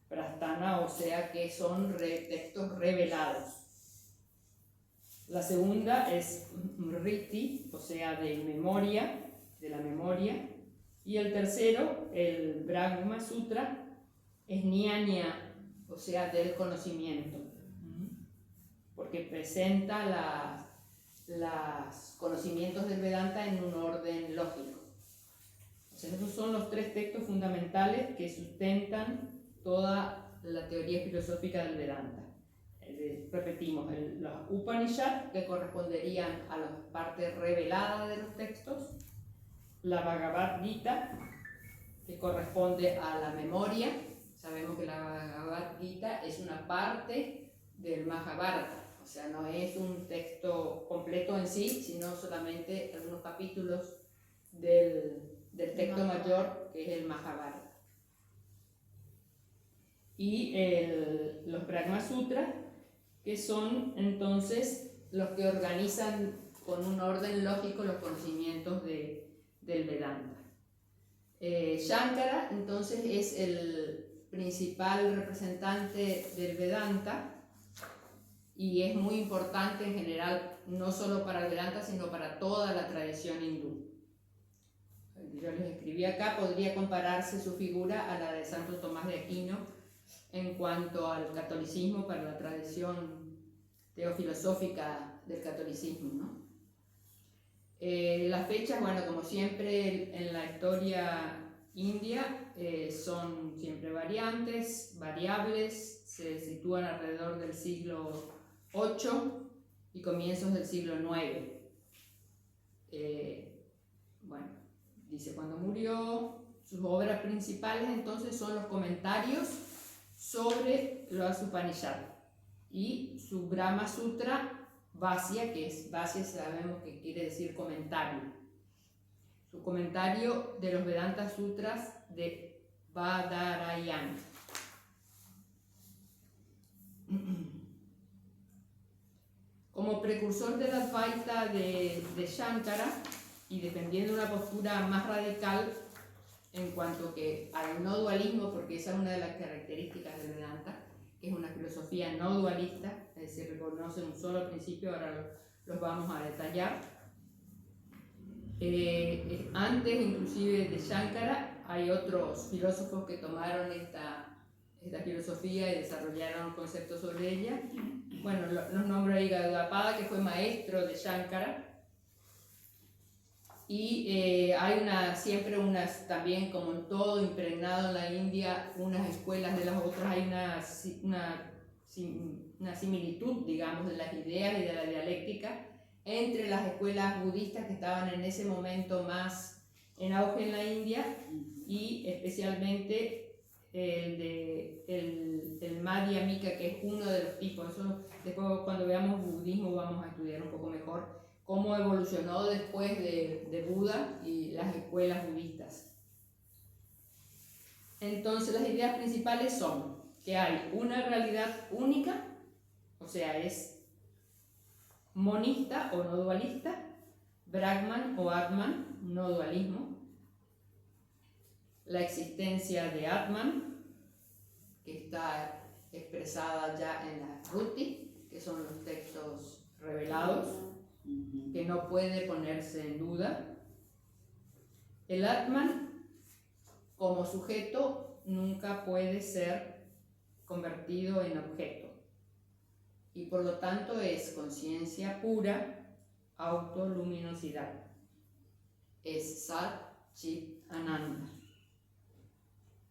Prasthana, o sea que son textos revelados. La segunda es Smriti, o sea de memoria, de la memoria. Y el tercero, el Brahma Sutra, es Jnana, o sea del conocimiento, porque presenta los conocimientos del Vedanta en un orden lógico. O sea, esos son los tres textos fundamentales que sustentan toda la teoría filosófica del Vedanta. Repetimos, los Upanishads, que corresponderían a las partes reveladas de los textos, la Bhagavad Gita, que corresponde a la memoria. Sabemos que la Bhagavad Gita es una parte del Mahabharata, o sea, no es un texto completo en sí, sino solamente algunos capítulos del texto mayor, que es el Mahabharata. Y los Brahma Sutras, que son entonces los que organizan con un orden lógico los conocimientos del Vedanta. Shankara entonces es el principal representante del Vedanta y es muy importante en general, no solo para el Vedanta, sino para toda la tradición hindú. Yo les escribí acá, podría compararse su figura a la de Santo Tomás de Aquino en cuanto al catolicismo, para la tradición teofilosófica del catolicismo, ¿no? Las fechas, bueno, como siempre en la historia india, son siempre variables, se sitúan alrededor del siglo VIII y comienzos del siglo IX. Bueno, dice cuando murió. Sus obras principales entonces son los comentarios sobre los Upanishads y su Brahma Sutra Vasya, que es Vasya, sabemos que quiere decir comentario. Su comentario de los Vedanta Sutras de Badarayana. Como precursor de la Advaita de Shankara y defendiendo una postura más radical en cuanto que al no dualismo, porque esa es una de las características del Vedanta, que es una filosofía no dualista, se reconoce un solo principio, ahora los vamos a detallar. Antes inclusive de Shankara hay otros filósofos que tomaron esta filosofía y desarrollaron conceptos sobre ella. Bueno, los nombro ahí Gaudapada, que fue maestro de Shankara. Y hay siempre también como en todo impregnado en la India, unas escuelas de las otras, hay una similitud, digamos, de las ideas y de la dialéctica entre las escuelas budistas que estaban en ese momento más en auge en la India y especialmente el Madhyamika, que es uno de los tipos. Eso después cuando veamos budismo vamos a estudiar un poco mejor cómo evolucionó después de Buda y las escuelas budistas. Entonces las ideas principales son que hay una realidad única, o sea, es monista o no dualista, Brahman o Atman, no dualismo, la existencia de Atman, que está expresada ya en la Ruti, que son los textos revelados, que no puede ponerse en duda. El Atman como sujeto nunca puede ser convertido en objeto y por lo tanto es conciencia pura, autoluminosidad, es Sat Chit Ananda,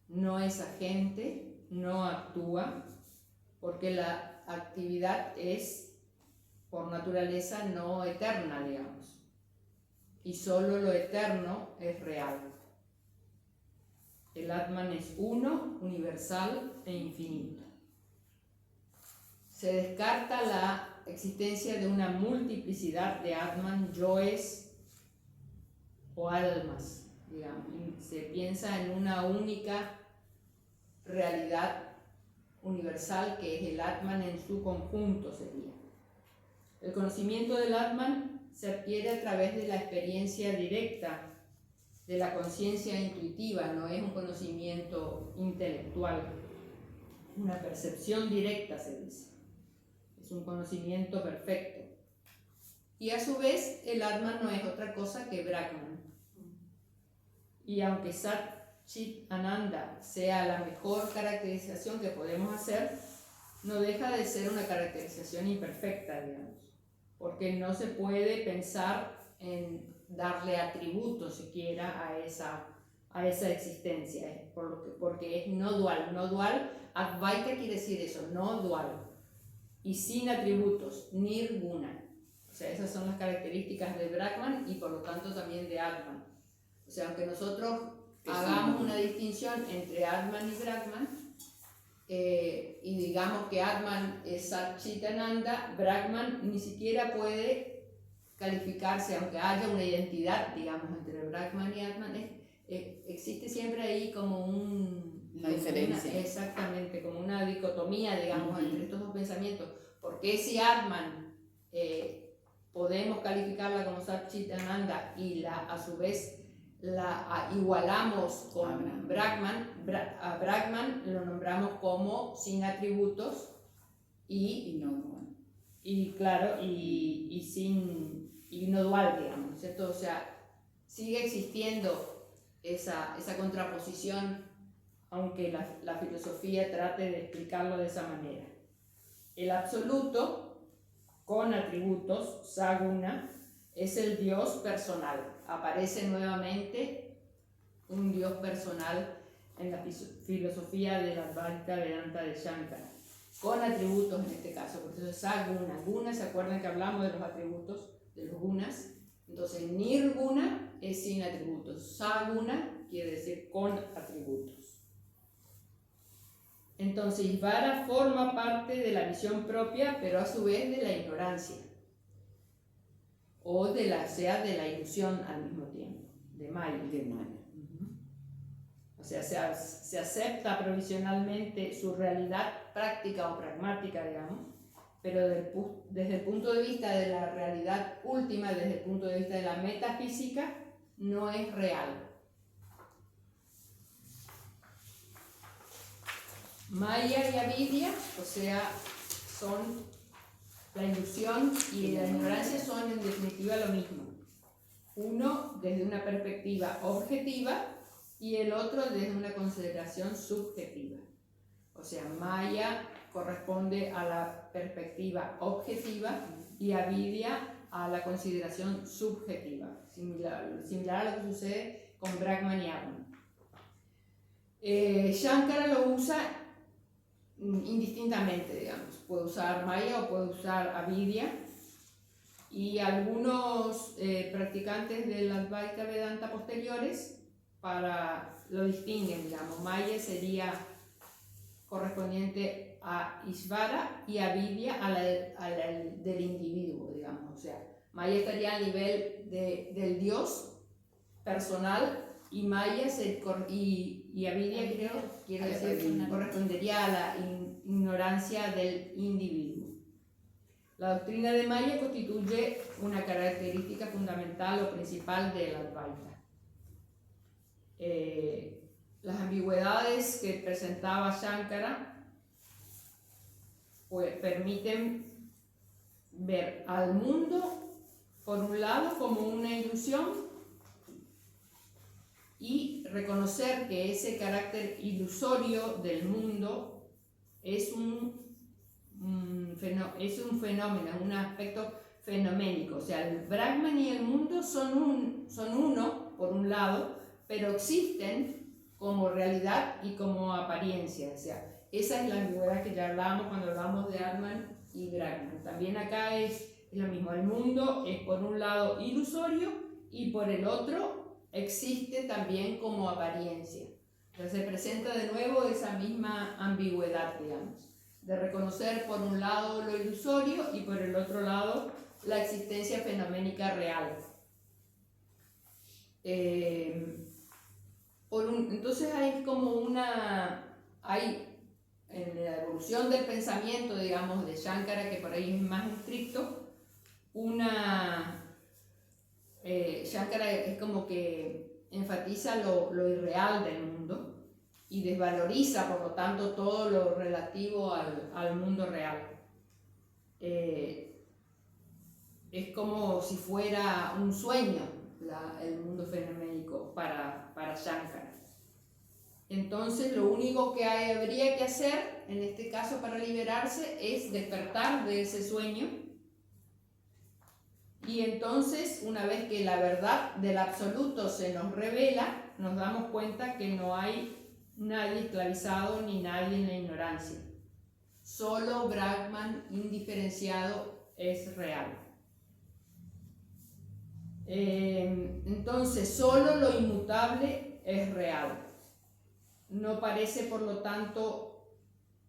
no es agente, no actúa, porque la actividad es por naturaleza no eterna, digamos, y solo lo eterno es real. El Atman es uno, universal e infinito. Se descarta la existencia de una multiplicidad de Atman, yoes o almas, digamos. Se piensa en una única realidad universal que es el Atman en su conjunto sería. El conocimiento del Atman se adquiere a través de la experiencia directa de la conciencia intuitiva, no es un conocimiento intelectual, una percepción directa se dice, es un conocimiento perfecto. Y a su vez el Atman no es otra cosa que Brahman. Y aunque Sat Chit Ananda sea la mejor caracterización que podemos hacer, no deja de ser una caracterización imperfecta, digamos, porque no se puede pensar en darle atributos siquiera a esa existencia, porque es no dual. No dual, Advaita quiere decir eso, no dual, y sin atributos, nirguna. O sea, esas son las características de Brahman y por lo tanto también de Atman. O sea, aunque nosotros hagamos una distinción entre Atman y Brahman, y digamos que Atman es Sat Chit Ananda, Brahman ni siquiera puede calificarse, aunque haya una identidad, digamos, entre Brahman y Atman, existe siempre ahí como una diferencia. Exactamente, como una dicotomía, digamos, entre estos dos pensamientos. Porque si Atman podemos calificarla como Sat Chit Ananda y a su vez la igualamos con Brahman, a Brahman lo nombramos como sin atributos y claro, y no dual, digamos, ¿cierto? O sea, sigue existiendo esa contraposición, aunque la filosofía trate de explicarlo de esa manera. El absoluto, con atributos, Saguna, es el Dios personal. Aparece nuevamente un Dios personal en la filosofía de la Advaita Vedanta de Shankara, con atributos en este caso, por eso es Saguna. Guna, ¿se acuerdan que hablamos de los atributos, de los gunas? Entonces, Nirguna es sin atributos, Saguna quiere decir con atributos. Entonces, Ishvara forma parte de la visión propia, pero a su vez de la ignorancia, o de la ilusión al mismo tiempo, de Maya. O sea, se acepta provisionalmente su realidad práctica o pragmática, digamos, pero desde el punto de vista de la realidad última, desde el punto de vista de la metafísica, no es real. Maya y avidya, o sea, son la ilusión y la ignorancia, son en definitiva lo mismo. Uno desde una perspectiva objetiva y el otro desde una consideración subjetiva. O sea, Maya corresponde a la perspectiva objetiva y avidya a la consideración subjetiva, similar a lo que sucede con Brahman y Atman. Shankara lo usa indistintamente, digamos, puede usar Maya o puede usar avidya, y algunos practicantes del Advaita Vedanta posteriores lo distinguen, digamos. Maya sería correspondiente a Ishvara y avidya a la del individuo, digamos. O sea, Maya estaría a nivel del Dios personal, y Maya y avidya, quiero decir, correspondería a la ignorancia del individuo. La doctrina de Maya constituye una característica fundamental o principal del Advaita. Las ambigüedades que presentaba Shankara pues permiten ver al mundo, por un lado, como una ilusión, y reconocer que ese carácter ilusorio del mundo es un fenómeno, un aspecto fenoménico. O sea, el Brahman y el mundo son uno, por un lado, pero existen como realidad y como apariencia. O sea, esa es la ambigüedad que ya hablábamos cuando hablamos de Atman y Brahman. También acá es lo mismo. El mundo es por un lado ilusorio y por el otro existe también como apariencia. Entonces se presenta de nuevo esa misma ambigüedad, digamos, de reconocer por un lado lo ilusorio y por el otro lado la existencia fenoménica real. Entonces hay como hay en la evolución del pensamiento, digamos, de Shankara, que por ahí es más estricto, Shankara es como que enfatiza lo irreal del mundo, y desvaloriza, por lo tanto, todo lo relativo al mundo real. Es como si fuera un sueño el mundo fenoménico para Shankara. Entonces, lo único que habría que hacer, en este caso para liberarse, es despertar de ese sueño. Y entonces, una vez que la verdad del absoluto se nos revela, nos damos cuenta que no hay nadie esclavizado ni nadie en la ignorancia. Solo Brahman indiferenciado es real. Entonces, solo lo inmutable es real. No parece, por lo tanto,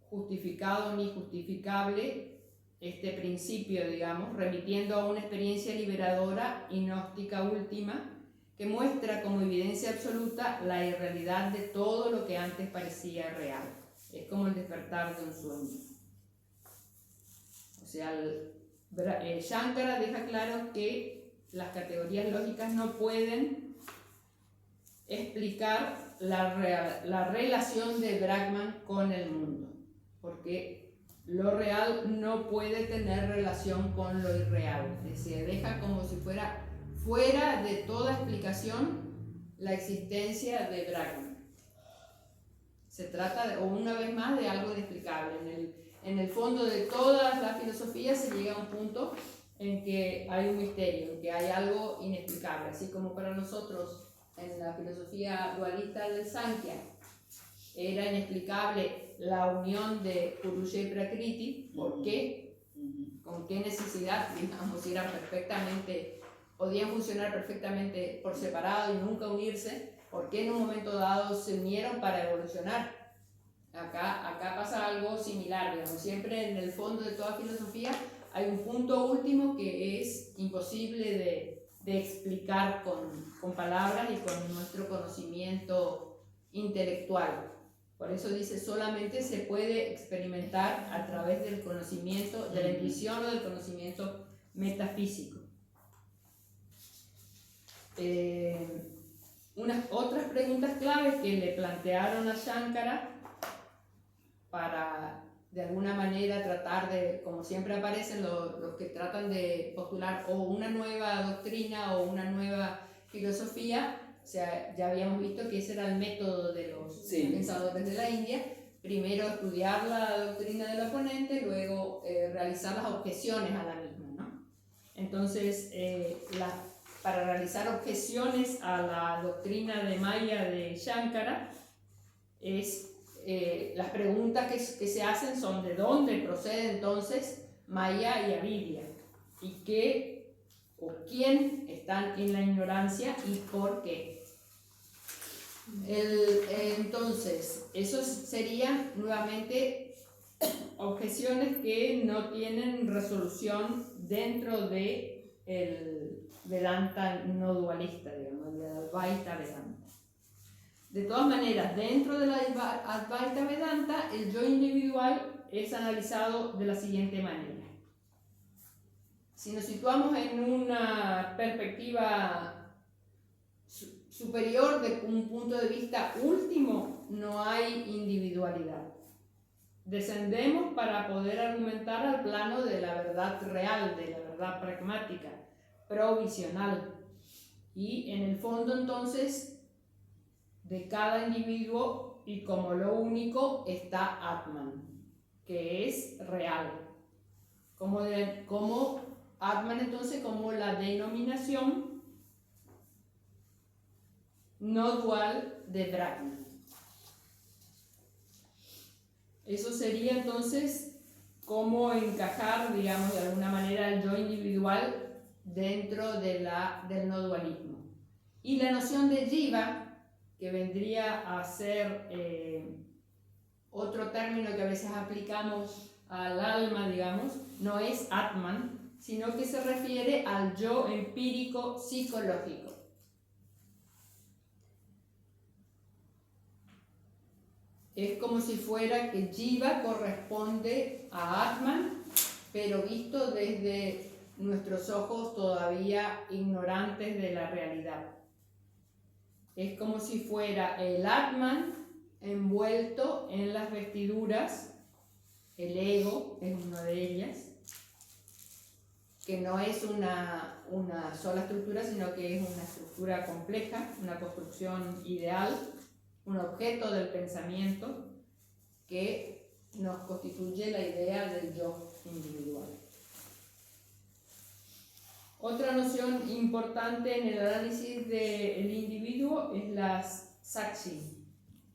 justificado ni justificable este principio, digamos, remitiendo a una experiencia liberadora y gnóstica última que muestra como evidencia absoluta la irrealidad de todo lo que antes parecía real. Es como el despertar de un sueño. O sea, Shankara deja claro que las categorías lógicas no pueden explicar la relación de Brahman con el mundo, porque lo real no puede tener relación con lo irreal, es decir, deja como si fuera fuera de toda explicación la existencia de Brahman. Se trata, una vez más, de algo inexplicable. En el fondo de todas las filosofías se llega a un punto en que hay un misterio, en que hay algo inexplicable, así como para nosotros en la filosofía dualista del Sankhya era inexplicable la unión de Purusha y Prakriti. ¿Por qué? ¿Con qué necesidad? Digamos, podían funcionar perfectamente por separado y nunca unirse. ¿Por qué en un momento dado se unieron para evolucionar? Acá pasa algo similar, digamos. Siempre en el fondo de toda filosofía hay un punto último que es imposible de explicar con palabras y con nuestro conocimiento intelectual. Por eso dice, solamente se puede experimentar a través del conocimiento, de la intuición o del conocimiento metafísico. Unas otras preguntas claves que le plantearon a Shankara para de alguna manera tratar de, como siempre aparecen los que tratan de postular o una nueva doctrina o una nueva filosofía. O sea, ya habíamos visto que ese era el método de los pensadores de la India. Primero estudiar la doctrina del oponente, luego realizar las objeciones a la misma, ¿no? Entonces, para realizar objeciones a la doctrina de Maya de Shankara, las preguntas que se hacen son de dónde procede entonces Maya y Avidya, y qué o quién están en la ignorancia y por qué. Entonces, esos serían nuevamente objeciones que no tienen resolución dentro de el Vedanta no dualista, digamos, el Advaita Vedanta. De todas maneras, dentro de la Advaita Vedanta, el yo individual es analizado de la siguiente manera. Si nos situamos en una perspectiva superior, de un punto de vista último, no hay individualidad. Descendemos para poder argumentar al plano de la verdad real, de la verdad pragmática, provisional. Y en el fondo, entonces, de cada individuo y como lo único está Atman, que es real. Como Atman, entonces, como la denominación no dual de Brahman. Eso sería entonces cómo encajar, digamos, de alguna manera el yo individual dentro del no dualismo. Y la noción de jiva, que vendría a ser otro término que a veces aplicamos al alma, digamos, no es Atman, sino que se refiere al yo empírico psicológico. Es como si fuera que Jiva corresponde a Atman, pero visto desde nuestros ojos todavía ignorantes de la realidad. Es como si fuera el Atman envuelto en las vestiduras. El ego es una de ellas, que no es una sola estructura, sino que es una estructura compleja, una construcción ideal, un objeto del pensamiento que nos constituye la idea del yo individual. Otra noción importante en el análisis del individuo es la Sakshi.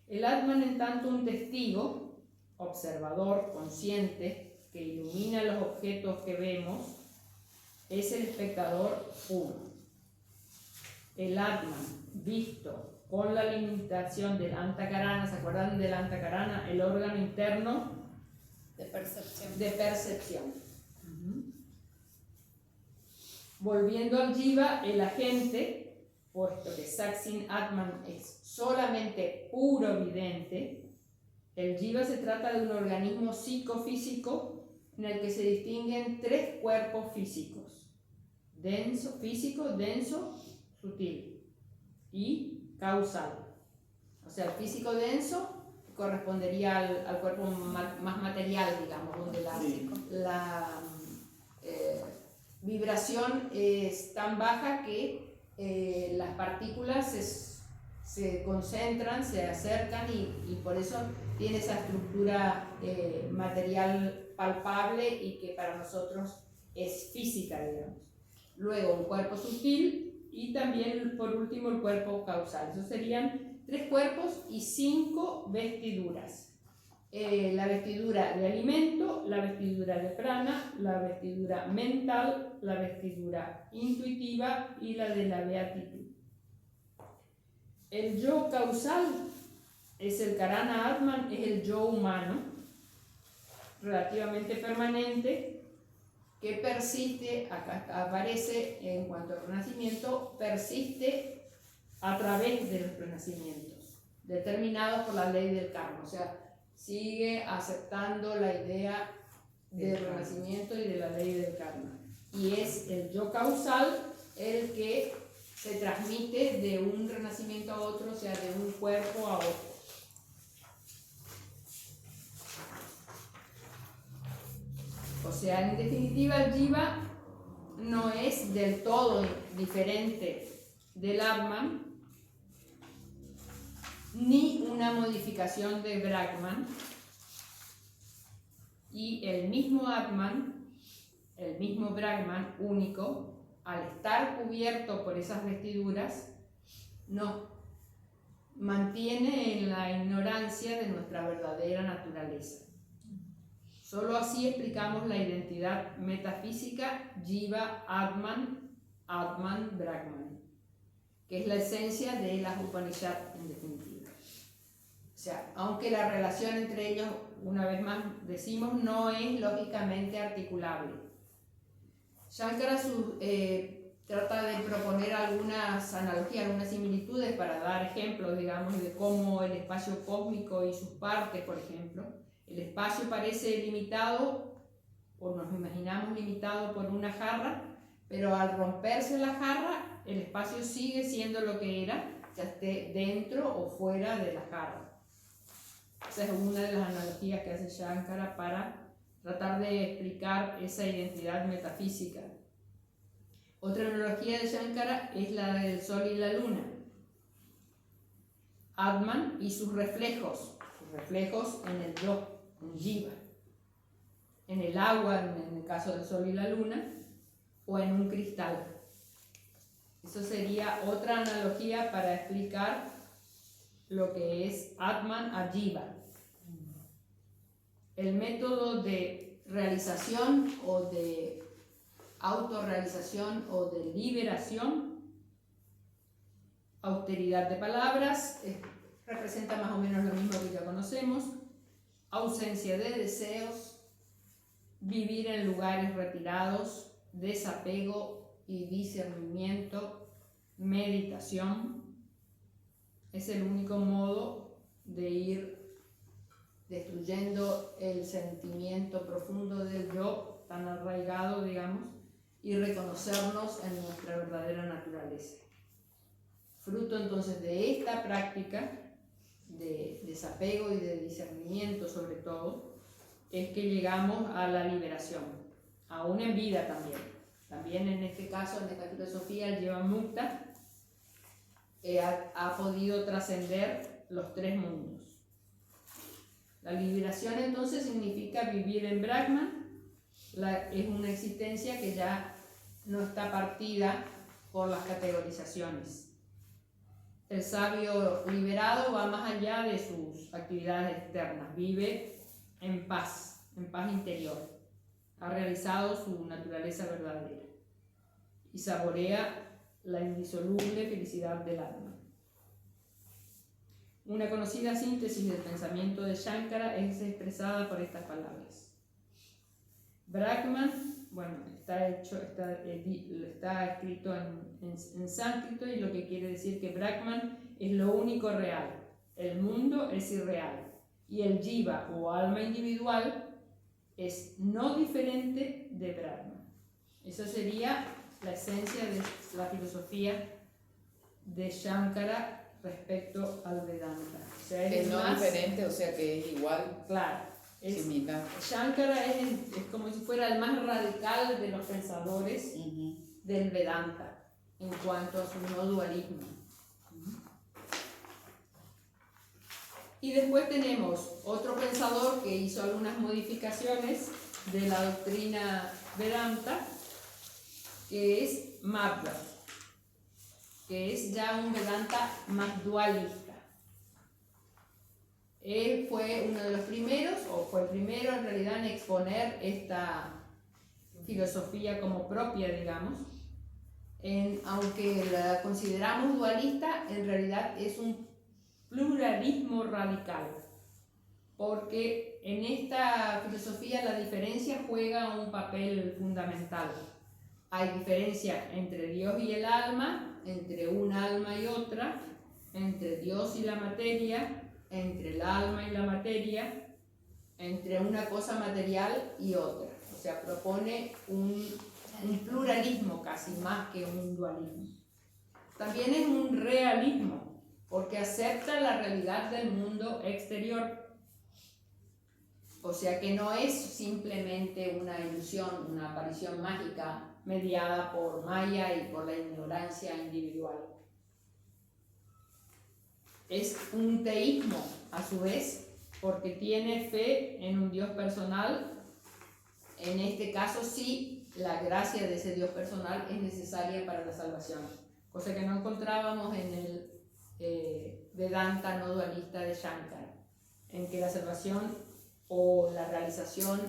El Atman, en tanto un testigo, observador, consciente, que ilumina los objetos que vemos, es el espectador puro. El Atman, visto con la limitación del Antakarana, ¿se acuerdan del Antakarana? El órgano interno De percepción. de percepción. Volviendo al Jiva, el agente, puesto que Saksin Atman es solamente puro vidente, el Jiva se trata de un organismo psicofísico en el que se distinguen tres cuerpos físicos: denso, físico, denso, sutil y causal. O sea, el físico denso correspondería al cuerpo más material, digamos, donde la vibración es tan baja que las partículas se concentran, se acercan y por eso tiene esa estructura material palpable y que para nosotros es física, digamos. Luego un cuerpo sutil y también por último el cuerpo causal. Esos serían 3 cuerpos y 5 vestiduras. La vestidura de alimento, la vestidura de prana, la vestidura mental, la vestidura intuitiva y la de la beatitud. El yo causal es el Karana Atman, es el yo humano, relativamente permanente, que persiste, acá aparece en cuanto al renacimiento, persiste a través de los renacimientos, determinados por la ley del karma, o sea, sigue aceptando la idea del renacimiento y de la ley del karma. Y es el yo causal el que se transmite de un renacimiento a otro, o sea, de un cuerpo a otro. O sea, en definitiva, el Jiva no es del todo diferente del Atman, ni una modificación de Brahman, y el mismo Atman, el mismo Brahman único, al estar cubierto por esas vestiduras, nos mantiene en la ignorancia de nuestra verdadera naturaleza. Solo así explicamos la identidad metafísica Jiva Atman, Atman Brahman, que es la esencia de las Upanishads en definitiva. O sea, aunque la relación entre ellos, una vez más decimos, no es lógicamente articulable. Shankara trata de proponer algunas analogías, algunas similitudes para dar ejemplos, digamos, de cómo el espacio cósmico y sus partes, por ejemplo, el espacio parece limitado, o nos imaginamos limitado por una jarra, pero al romperse la jarra, el espacio sigue siendo lo que era, ya esté dentro o fuera de la jarra. Esa es una de las analogías que hace Shankara para tratar de explicar esa identidad metafísica. Otra analogía de Shankara es la del sol y la luna. Atman y sus reflejos en el yo, en Jiva, en el agua, en el caso del sol y la luna, o en un cristal. Eso sería otra analogía para explicar lo que es Atman a Jiva. El método de realización o de autorrealización o de liberación, austeridad de palabras, representa más o menos lo mismo que ya conocemos, ausencia de deseos, vivir en lugares retirados, desapego y discernimiento, meditación. Es el único modo de ir destruyendo el sentimiento profundo del yo, tan arraigado, digamos, y reconocernos en nuestra verdadera naturaleza. Fruto entonces de esta práctica de desapego y de discernimiento sobre todo, es que llegamos a la liberación, aún en vida también. También en este caso, en esta filosofía, el Jivan Mukta ha podido trascender los tres mundos. La liberación entonces significa vivir en Brahman, es una existencia que ya no está partida por las categorizaciones. El sabio liberado va más allá de sus actividades externas, vive en paz interior, ha realizado su naturaleza verdadera y saborea la indisoluble felicidad del alma. Una conocida síntesis del pensamiento de Shankara es expresada por estas palabras. Brahman, bueno, está escrito en sánscrito, y lo que quiere decir que Brahman es lo único real, el mundo es irreal, y el jiva o alma individual es no diferente de Brahman. Esa sería la esencia de la filosofía de Shankara respecto al Vedanta. O sea, es no diferente, o sea que es igual. Claro. Similar. Shankara es como si fuera el más radical de los pensadores del Vedanta en cuanto a su no dualismo. Y después tenemos otro pensador que hizo algunas modificaciones de la doctrina Vedanta, que es Madhva, que es ya un Vedanta más dualista. Él fue uno de los primeros, o fue el primero en realidad, en exponer esta filosofía como propia, digamos. Aunque la consideramos dualista, en realidad es un pluralismo radical, porque en esta filosofía la diferencia juega un papel fundamental. Hay diferencia entre Dios y el alma, entre un alma y otra, entre Dios y la materia, entre el alma y la materia, entre una cosa material y otra. O sea, propone un pluralismo casi más que un dualismo. También es un realismo, porque acepta la realidad del mundo exterior. O sea que no es simplemente una ilusión, una aparición mágica mediada por Maya y por la ignorancia individual. Es un teísmo a su vez, porque tiene fe en un Dios personal. En este caso sí, la gracia de ese Dios personal es necesaria para la salvación, cosa que no encontrábamos en el Vedanta no dualista de Shankara, en que la salvación o la realización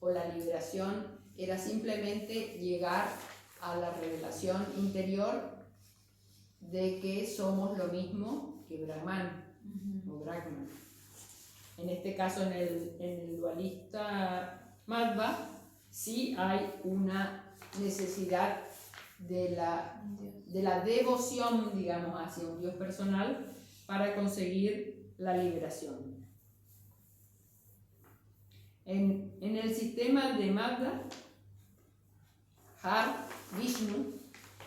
o la liberación era simplemente llegar a la revelación interior de que somos lo mismo que Brahman o Brahman. En este caso, en el dualista Madhva, sí hay una necesidad de la devoción, digamos, hacia un Dios personal para conseguir la liberación. En el sistema de Madhva, Har, Vishnu,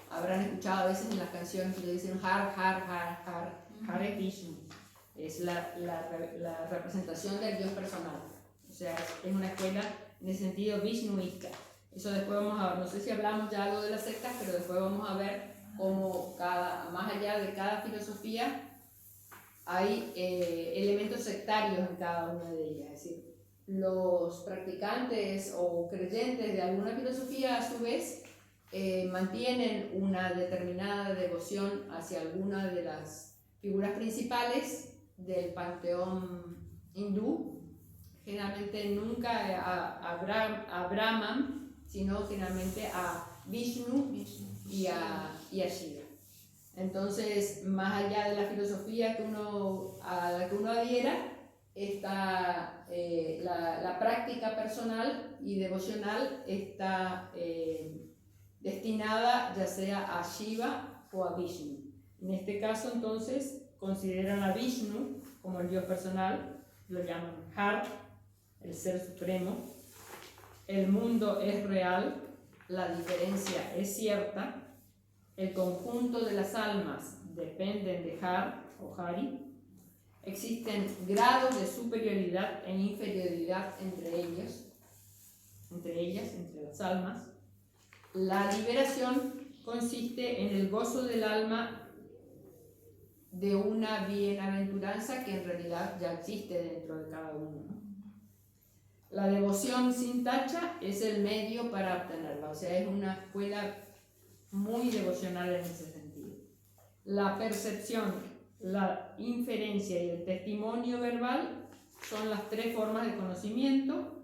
habrán escuchado a veces en las canciones que le dicen Har, Har, Har, Har, Hare Vishnu. Es la representación del Dios personal. O sea, es una escuela en el sentido vishnuista. Eso después vamos a ver, no sé si hablamos ya algo de las sectas, pero después vamos a ver cómo más allá de cada filosofía hay elementos sectarios en cada una de ellas. Es decir, los practicantes o creyentes de alguna filosofía a su vez mantienen una determinada devoción hacia alguna de las figuras principales del panteón hindú, generalmente nunca a Brahman, sino generalmente a Vishnu y a Shiva. Entonces, más allá de la filosofía a la que uno adhiera, está la práctica personal y devocional está destinada ya sea a Shiva o a Vishnu. En este caso, entonces, consideran a Vishnu como el Dios personal, lo llaman Har, el Ser Supremo. El mundo es real, la diferencia es cierta, el conjunto de las almas dependen de Har o Hari. existen grados de superioridad e inferioridad entre ellas, entre las almas. La liberación consiste en el gozo del alma de una bienaventuranza que en realidad ya existe dentro de cada uno, ¿no? La devoción sin tacha es el medio para obtenerla, o sea, es una escuela muy devocional en ese sentido. La percepción, la inferencia y el testimonio verbal son las tres formas de conocimiento,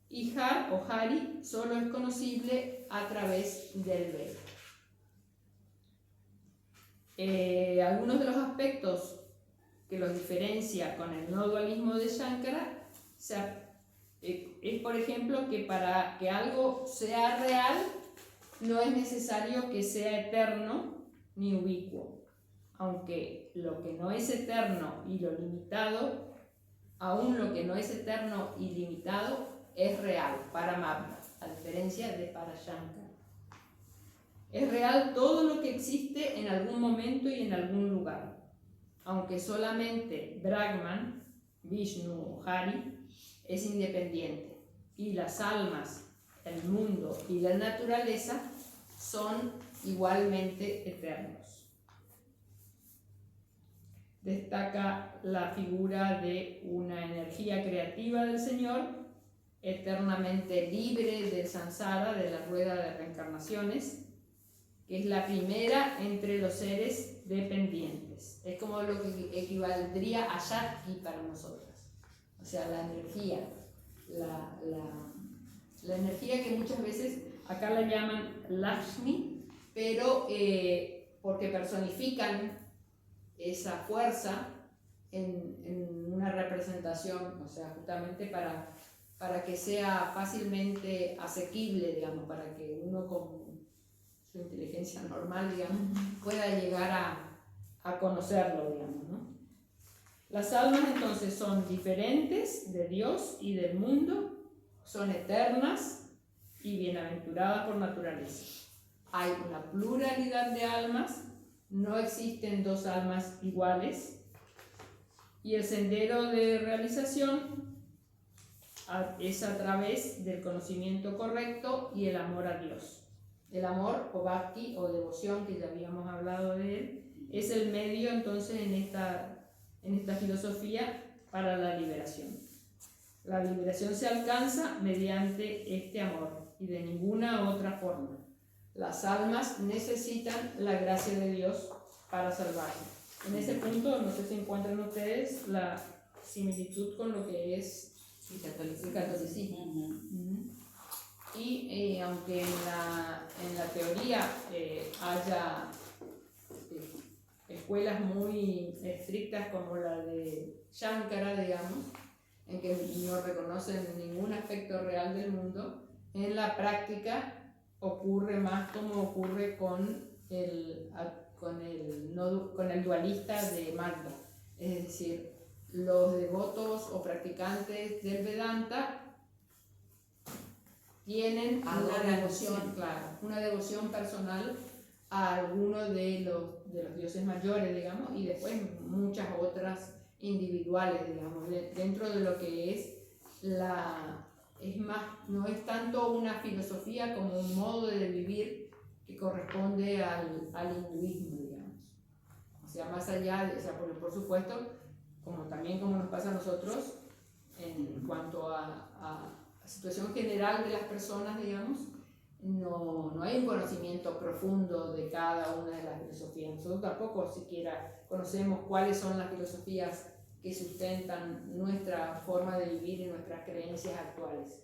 y Har o Hari solo es conocible a través del Veda. Algunos de los aspectos que los diferencia con el no dualismo de Shankara es, por ejemplo, que para que algo sea real no es necesario que sea eterno ni ubicuo, aunque lo que no es eterno y lo limitado, aún lo que no es eterno y limitado es real para Mahabharata, a diferencia de para Shankara. Es real todo lo que existe en algún momento y en algún lugar, aunque solamente Brahman, Vishnu o Hari es independiente, y las almas, el mundo y la naturaleza son igualmente eternos. Destaca la figura de una energía creativa del Señor, eternamente libre del samsara, de la rueda de reencarnaciones, que es la primera entre los seres dependientes. Es como lo que equivaldría a Shakti para nosotras. O sea, la energía, la energía que muchas veces acá la llaman Lakshmi, pero porque personifican esa fuerza en una representación, o sea, justamente para que sea fácilmente asequible, digamos, para que uno con su inteligencia normal, digamos, pueda llegar a conocerlo, digamos, ¿no? Las almas entonces son diferentes de Dios y del mundo, son eternas y bienaventuradas por naturaleza. Hay una pluralidad de almas, no existen dos almas iguales, y el sendero de realización es a través del conocimiento correcto y el amor a Dios. El amor o bhakti o devoción, que ya habíamos hablado de él, es el medio entonces en esta filosofía para la liberación. La liberación se alcanza mediante este amor y de ninguna otra forma. Las almas necesitan la gracia de Dios para salvarse. En ese punto, no sé si encuentran ustedes la similitud con lo que es el catolicismo. Y aunque en la teoría haya escuelas muy estrictas como la de Shankara, digamos, en que no reconocen ningún aspecto real del mundo, en la práctica ocurre más como ocurre con el dualista de Magda. Es decir, los devotos o practicantes del Vedanta tienen una devoción personal a alguno de los dioses mayores, digamos, y después muchas otras individuales, digamos, dentro de lo que es no es tanto una filosofía como un modo de vivir que corresponde al hinduismo, digamos. O sea, más allá de, o sea, por supuesto, como nos pasa a nosotros, en cuanto a situación general de las personas, digamos, no hay un conocimiento profundo de cada una de las filosofías. Nosotros tampoco siquiera conocemos cuáles son las filosofías que sustentan nuestra forma de vivir y nuestras creencias actuales.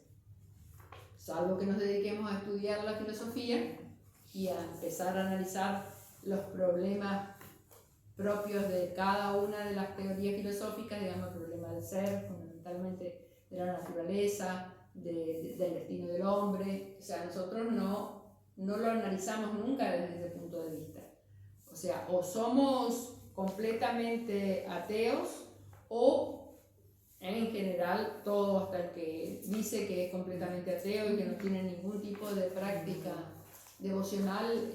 Salvo que nos dediquemos a estudiar la filosofía y a empezar a analizar los problemas propios de cada una de las teorías filosóficas, digamos, el problema del ser, fundamentalmente de la naturaleza, del destino del hombre. O sea, nosotros no lo analizamos nunca desde ese punto de vista. O sea, o somos completamente ateos o en general todo, hasta el que dice que es completamente ateo y que no tiene ningún tipo de práctica devocional,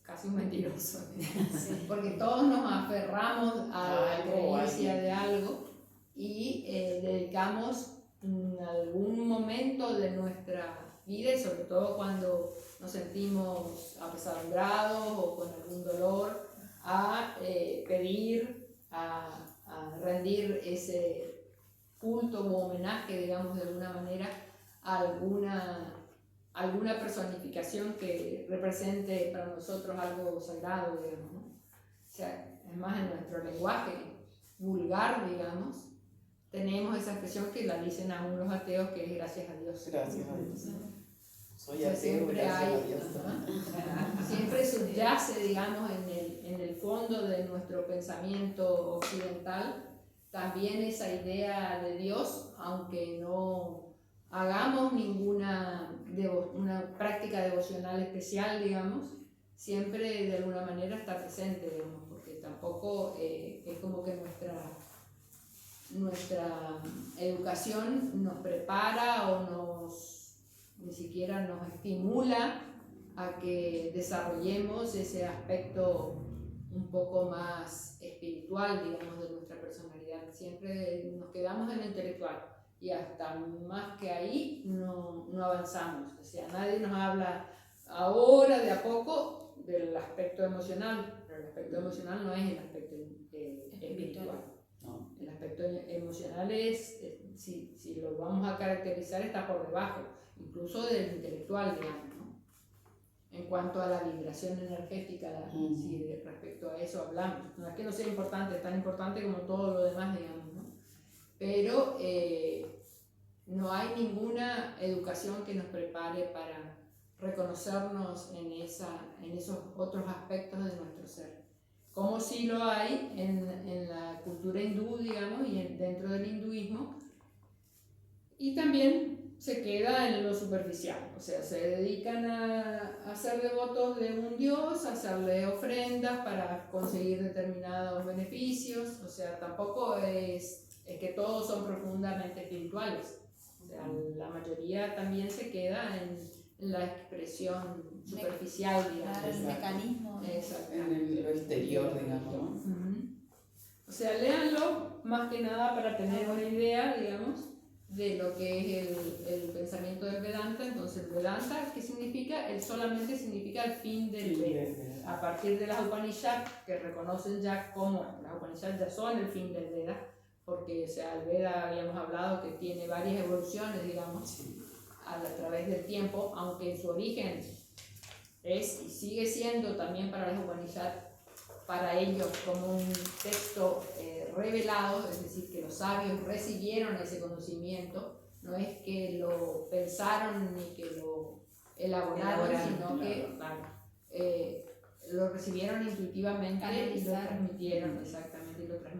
casi un mentiroso, Sí. porque todos nos aferramos a la Algo, creencia alguien. de algo y dedicamos algún momento de nuestra vida, y sobre todo cuando nos sentimos apesadumbrados o con algún dolor, a pedir, a rendir ese culto o homenaje, digamos, de alguna manera, a alguna personificación que represente para nosotros algo sagrado, digamos, ¿no? O sea, es más, en nuestro lenguaje vulgar, digamos, tenemos esa expresión que la dicen aún los ateos, que es gracias a Dios. Gracias a Dios. Soy O sea, ateo, siempre gracias hay, a Dios. siempre subyace, digamos, en el fondo de nuestro pensamiento occidental, también esa idea de Dios, aunque no hagamos ninguna una práctica devocional especial, digamos, siempre de alguna manera está presente, digamos, porque tampoco es como que nuestra educación nos prepara o ni siquiera nos estimula a que desarrollemos ese aspecto un poco más espiritual, digamos, de nuestra personalidad. Siempre nos quedamos en lo intelectual y hasta más que ahí no avanzamos. O sea, nadie nos habla ahora de a poco del aspecto emocional, pero el aspecto emocional no es el aspecto espiritual. No. El aspecto emocional es, si lo vamos a caracterizar, está por debajo, incluso del intelectual, digamos, ¿no? En cuanto a la vibración energética, si respecto a eso hablamos. No es que no sea importante, es tan importante como todo lo demás, digamos, ¿no? Pero no hay ninguna educación que nos prepare para reconocernos en esos otros aspectos de nuestro ser. Como sí lo hay en la cultura hindú, digamos, y dentro del hinduismo, y también se queda en lo superficial, o sea, se dedican a ser devotos de un dios, a hacerle ofrendas para conseguir determinados beneficios, o sea, tampoco es que todos son profundamente espirituales, o sea, la mayoría también se queda en la expresión superficial, digamos. Claro, el mecanismo. Exactamente. En lo exterior, digamos, ¿no? O sea, léanlo más que nada para tener una idea, digamos, de lo que es el pensamiento del Vedanta. Entonces, Vedanta, ¿qué significa? Él solamente significa el fin del Veda. A partir de las Upanishads, que reconocen ya como las Upanishads ya son el fin del Veda, porque, o sea, el Veda habíamos hablado que tiene varias evoluciones, digamos, a través del tiempo, aunque en su origen es y sigue siendo también para las Upanishads, para ellos como un texto revelado, es decir, que los sabios recibieron ese conocimiento, no es que lo pensaron ni que lo elaboraron, sino que lo recibieron intuitivamente y lo transmitieron, exactamente, y lo transmitieron.